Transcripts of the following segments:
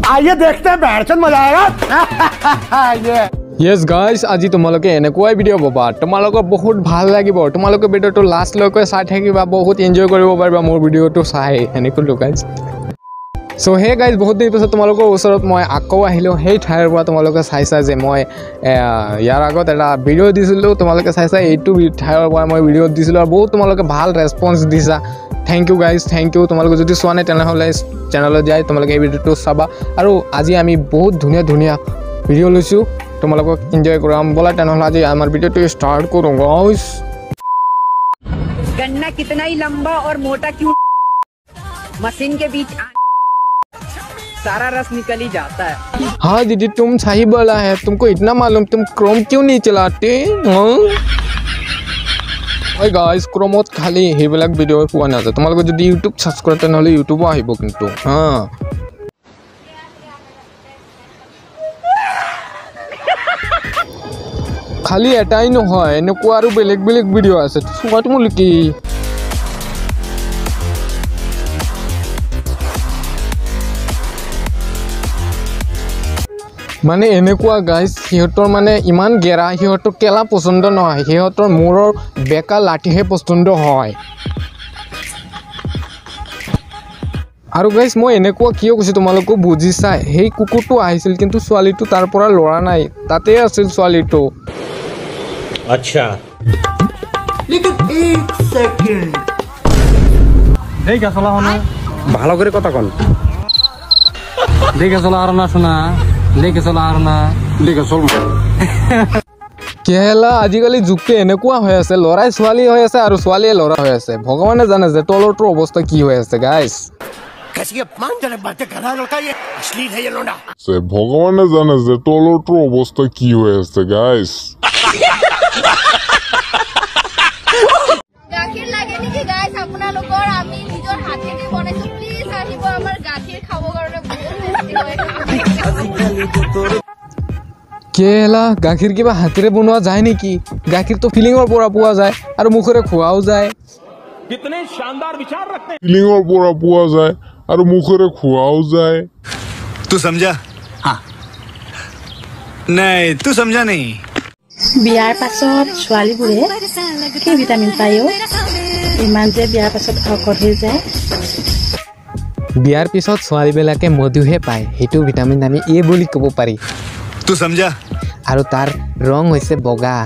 आइए देखते हैं बैठचंद मजा आएगा Yes guys, আজি তোমালোকে এনেকুৱাই ভিডিও পাবা তোমালোকৰ বহুত ভাল লাগিব তোমালোকে ভিডিওটো লাষ্ট লৈকে চাই থাকিবা বহুত এনজয় কৰিব পাৰিবা মোৰ ভিডিওটো চাই এনেকুলো গাইজ So hey guys বহুত দিন পিছত তোমালোকৰ ওচৰত মই আকৌ আহিলো হেই ঠাইৰ পৰা তোমালোকে চাইছা যে মই ইয়াৰ আগত এটা ভিডিও দিছিলো তোমালোকে চাইছা এইটো ঠাইৰ পৰা মই ভিডিও দিছিলো আৰু বহুত তোমালোকে ভাল ৰেসপন্স দিছা Thank you guys thank you তোমালোকে যদি চোৱা নাই তেনেহলে চেনেলত যাই তোমালোকে এই ভিডিওটো চাবা আৰু আজি আমি বহুত ধুনীয়া ধুনীয়া ভিডিও লৈছো তোমালোকক এনজয় কৰাম বলা তেনেহলে আজি আমাৰ ভিডিওটো স্টাर्ट কৰো गाइस गन्ना कितना ही लंबा और मोटा क्यों मशीन के बीच सारा रस निकल ही जाता है हाँ दीदी तुम सही बोला है तुमको इतना मालूम तुम क्रोम क्यों नहीं चलाते Hey guys क्रोमत खाली हेबलाक भिडिओ পোৱা নাযায় তোমালোকে যদি ইউটিউব সাৰ্চ কৰা তেনেহলে ইউটিউব আহিব কিন্তু হ্যাঁ খালি এটাই নহয় এনেকুৱা আৰু বেলেগ বেলেগ ভিডিও আছে চোৱাটো মুলকি মানে এনেকুৱা গাইস হিহঁতৰ মানে ইমান গেৰা হিহঁতৰ কেলা পছন্দ নহয় হিহঁতৰ মূৰৰ বেকা লাঠিহে পছন্দ হয় আৰু গাইস মই এনেকুৱা কিয় কৈছো তোমালোকে বুজিছা হেই কুকুৰটো আহিছিল কিন্তু ছোৱালীটো তাৰ পৰা লৰা নাই তাতে আছিল ছোৱালীটো अच्छा लेकिन एक सेकंड देखा चला होना ভালো করে কথা কোন देखा चला आरना सुना लेके चला आरना लेके चल কেলা আজিকালি যুগতে এনেকুৱা হৈ আছে লৰাই ছোৱালী হৈ আছে আৰু ছোৱালীয়ে লৰা হৈ আছে ভগৱানে জানে যে তলৰটোৰ অৱস্থা কি হৈ আছে গাইস कैसी अपमानजनक बातें कर रहा है लड़का ये अश्लील है ये लोना से भगवान जाने जे तलरটোৰ অৱস্থা কি হৈ আছে গাইস গাখীৰ লাগে নেকি গাইস আপোনালোকৰ আমি নিজৰ হাতেদি বনাইছো প্লিজ আহিব আমাৰ গাখীৰ খাব কাৰণে বহুত টেষ্টি হয় কেলা গাখীৰ কিবা হাতেৰে বনোৱা যায় নেকি গাখীৰ তো ফিলিংৰ পৰা পোৱা যায় আৰু মুখৰে খোৱাও যায় कितने शानदार विचार रखते हैं ফিলিংৰ পৰা পোৱা যায় আৰু মুখৰে খোৱাও যায় तू समझा हाँ नहीं तू समझा नहीं বিয়াৰ পাছত ছোৱালীবোৰে কি ভিটামিন পায় ইমান যে বিয়াৰ পাছত শকত হৈ যায় বিয়াৰ পিছত ছোৱালীবিলাকে মধুহে পায় হেতু ভিটামিন আমি এ বুলি ক'ব পাৰি तू समझा আৰু তাৰ ৰং হৈছে বগা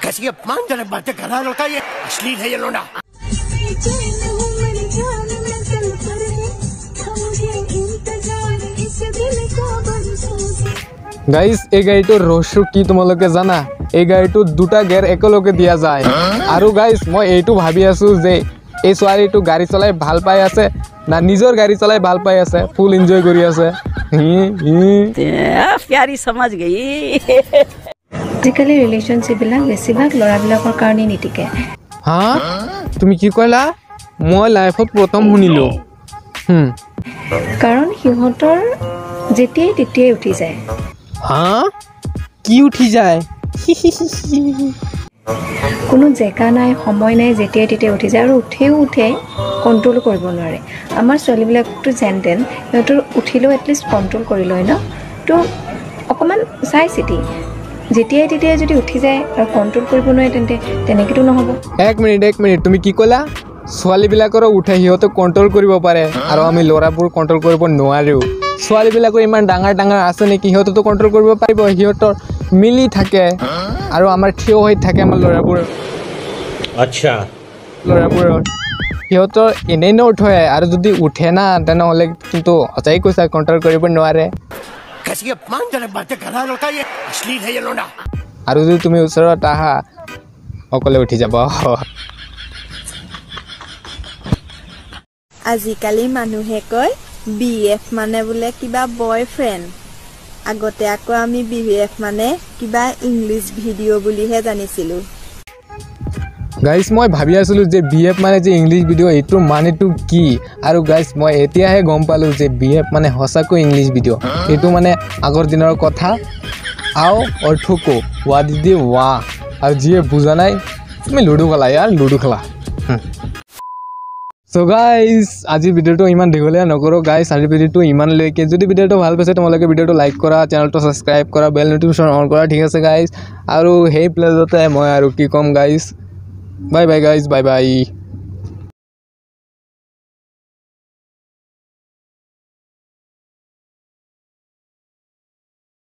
कैसी अपमानजनक बातें कर रहा है लड़का ये अश्लील है ये लोना গাইস এই গাড়ীটো ৰহস্য কি তোমালোকে জানা এই গাড়ীটো দুটা গেৰ একেলগে দিয়া যায় আৰু গাইস মই এইটো ভাবি আছো যে এই ছোৱালীটো গাড়ী চলাই ভাল পাই আছে না নিজৰ গাড়ী চলাই ভাল পাই আছে ফুল এনজয় কৰি আছে प्यारी समझ गई আজিকালি ৰিলেশ্যনশ্বিপবিলাক বেছিভাগ ল'ৰাবিলাকৰ কাৰণে নিটিকে হা তুমি কি কইলা মই লাইফত প্ৰথম শুনিলো কাৰণ সিহঁতৰ যেতিয়াই তেতিয়াই উঠি যায় হা কি উঠি যায় কোনো জেগা নাই সময় নাই যেতিয়াই তেতিয়াই উঠি যায় আৰু উঠে কণ্ট্ৰল কৰিব নোৱাৰে আমাৰ ছোৱালীবিলাকতো জেণ্টেল সিহঁতৰ উঠিলেও এটলিষ্ট কণ্ট্ৰল কৰি লয় ন তো অকণমান চাই চিতি যেতিয়াই তেতিয়াই যদি উঠি যায় আৰু কণ্ট্ৰল কৰিব নোৱাৰে তেন্তে তেনেকৈতো নহ'ব এক মিনিট তুমি কি ক'লা ছোৱালীবিলাকৰ উঠে সিহঁতে কণ্ট্ৰল কৰিব পাৰে আৰু আমি ল'ৰাবোৰ কণ্ট্ৰল কৰিব নোৱাৰো ছোৱালীবিলাকৰ ইমান ডাঙৰ ডাঙৰ আছে নেকি সিহঁতেতো কণ্ট্ৰল কৰিব পাৰিব সিহঁতৰ মিলি থাকে আৰু আমাৰ থিয় হৈ থাকে আমাৰ ল'ৰাবোৰ अच्छा ল'ৰাবোৰ সিহঁতৰ এনেই নুঠে আৰু যদি উঠে না তেনেহ'লে কিন্তু সঁচাই কৈছা কণ্ট্ৰল কৰিব নোৱাৰে कैसी अपमानजनक बातें कर रहा है लड़का ये अश्लील है ये लोना আৰু যদি তুমি ওচৰত আহা অকলে উঠি যাব আজিকালি মানুহে কয় বিএফ মানে বোলে কিবা বয়ফ্ৰেণ্ড আগতে আকৌ আমি বিএফ মানে কিবা ইংলিছ ভিডিঅ' বুলিহে জানিছিলোঁ গাইজ মই ভাবি আছিলোঁ যে বিএফ মানে যে ইংলিছ ভিডিঅ' এইটো মানেটো কি আৰু গাইজ মই এতিয়াহে গম পালোঁ যে বিএফ মানে সঁচাকৈ ইংলিছ ভিডিঅ' এইটো মানে আগৰ দিনৰ কথা আও অৰ্থকো ৱা দিদি ৱা আৰু যিয়ে বুজা নাই তুমি লুডু খেলা ইয়াৰ লুডু খেলা সো গাইজ আজি ভিডিওটো ইমান দীঘলীয়া নকৰোঁ গাইজ আজি ভিডিওটো ইমানলৈকে যদি ভিডিওটো ভাল পাইছে তোমালোকে ভিডিওটো লাইক কৰা চেনেলটো ছাবস্ক্ৰাইব কৰা বেল নটিফিকেশ্যন অন কৰা ঠিক আছে গাইজ আৰু সেই প্লেজতে মই আৰু কি ক'ম guys bye bye guys bye bye